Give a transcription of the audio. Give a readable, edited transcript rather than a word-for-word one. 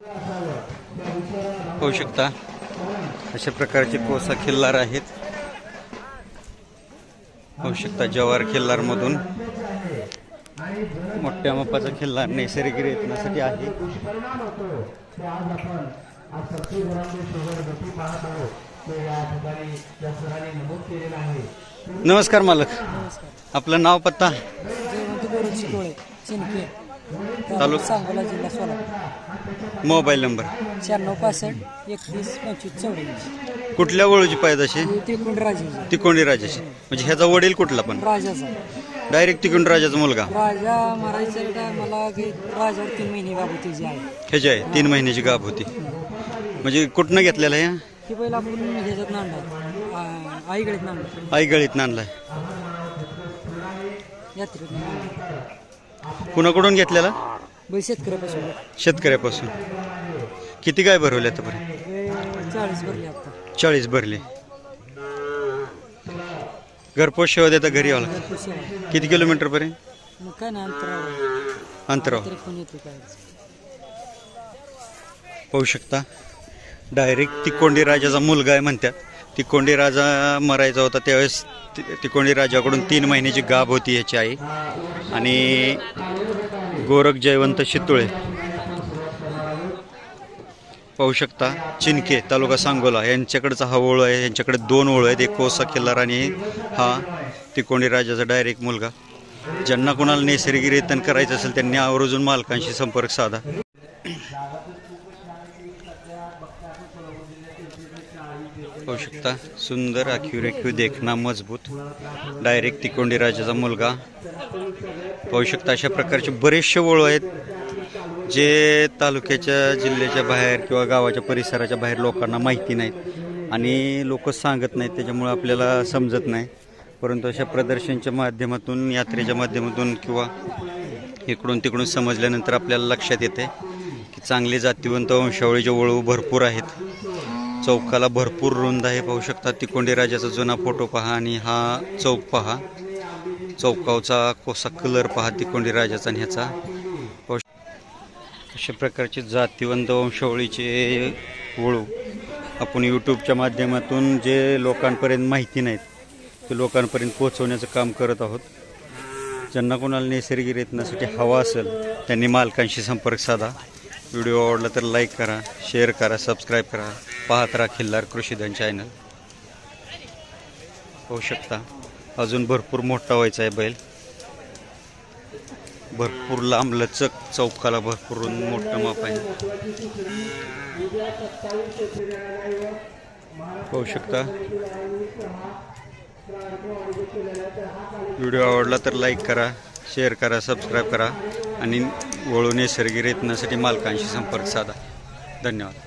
होऊ शकता अशा प्रकारचे कोसा खिल्लार आहेत. होऊ शकता जवार खिल्लार मधून मोठ्या मापाचा खिल्लार नैसर्गिक रेतनासाठी आहे. नमस्कार मालक, आपलं नाव पत्ता? तालुका सांगोला, जिल्हा सोलापूर. Mobile number? 9665 31 25 44. कुठल्या वळूची पैदाशी? तिकोंडी राजाची. म्हणजे ह्याचा वडील कुठला पण? राजाचा. डायरेक्ट तिकोंडी राजाचा मुलगा? राजा मारायच्या टायमाला राजावर 3 महिने गाभ होती जी आहे. ह्याची आहे 3 महिन्याची गाभ होती. म्हणजे कुठनं घेतलेला आहे? ही पहिला आपण ह्याच्यात नांदलाय, आईगळीत नांदलाय. आईगळीत नांदलाय. यात्रेत कुणाकडून घेतलेला? शेतकऱ्यापासून. शेतकऱ्यापासून. किती गाय भरवल्या आतापर्यंत? 40 भरले आता. 40 भरले. घरपोच सेवा देता घरी आला? किती किलोमीटर पर्यंत? मग काय ना अंतरावर कोण येते काय. पाहू शकता डायरेक्ट तिकोंडी राजाचा मुलगा आहे म्हणतात. तिकोंडी राजा मरायचा होता त्यावेळेस तिकोंडी राजाकडून 3 महिन्याची गाभ होती याची आई. आणि गोरख जयवंत शितुळे पाहू शकता. चिनके तालुका सांगोला यांच्याकडचा हा ओळू आहे. यांच्याकडे 2 ओळू आहेत, एक कोसा खिल्लार आणि हा तिकोंडी राजाचा डायरेक्ट मुलगा. ज्यांना कोणाला नैसर्गिक रेतन करायचं असेल त्यांनी आवर्जून मालकांशी संपर्क साधा. पाहू शकता सुंदर आखीव देखना मजबूत डायरेक्ट तिकोंडी राजाचा मुलगा. पाहू शकता अशा प्रकारचे बरेचसे ओळू आहेत जे तालुक्याच्या जिल्ह्याच्या बाहेर किंवा गावाच्या परिसराच्या बाहेर लोकांना माहिती नाहीत आणि लोक सांगत नाहीत, त्याच्यामुळे आपल्याला समजत नाही. परंतु अशा प्रदर्शनच्या माध्यमातून, यात्रेच्या माध्यमातून किंवा इकडून तिकडून समजल्यानंतर आपल्याला लक्षात येते की चांगले जातीवंत वंशावळीचे वळू भरपूर आहेत. चौकाला भरपूर रुंद आहे. पाहू शकता तिकोंडी राजाचा जुना फोटो पहा आणि हा चौक पहा. चौकावचा कोसा कलर पहा तिकोंडी राजाचा आणि ह्याचा. अशा प्रकारचे जातीवंत वंशावळीचे वळू आपण यूट्यूबच्या माध्यमातून जे लोकांपर्यंत माहिती नाहीत ते लोकांपर्यंत पोहोचवण्याचं काम करत आहोत. ज्यांना कोणाला नैसर्गिक रेतनासाठी हवा असेल त्यांनी मालकांशी संपर्क साधा. व्हिडिओ आवडला तर लाईक करा, शेअर करा, सबस्क्राईब करा. पाहत राहा खिल्लार कृषीधन चॅनल. होऊ शकता अजून भरपूर मोठा व्हायचा आहे बैल. भरपूर लांब लचक, चौकाला भरपूर मोठं माप आहे. होऊ शकता व्हिडिओ आवडला तर लाईक करा, शेअर करा, सबस्क्राईब करा आणि वळू नैसर्गिक रेतनासाठी मालकांशी संपर्क साधा. धन्यवाद.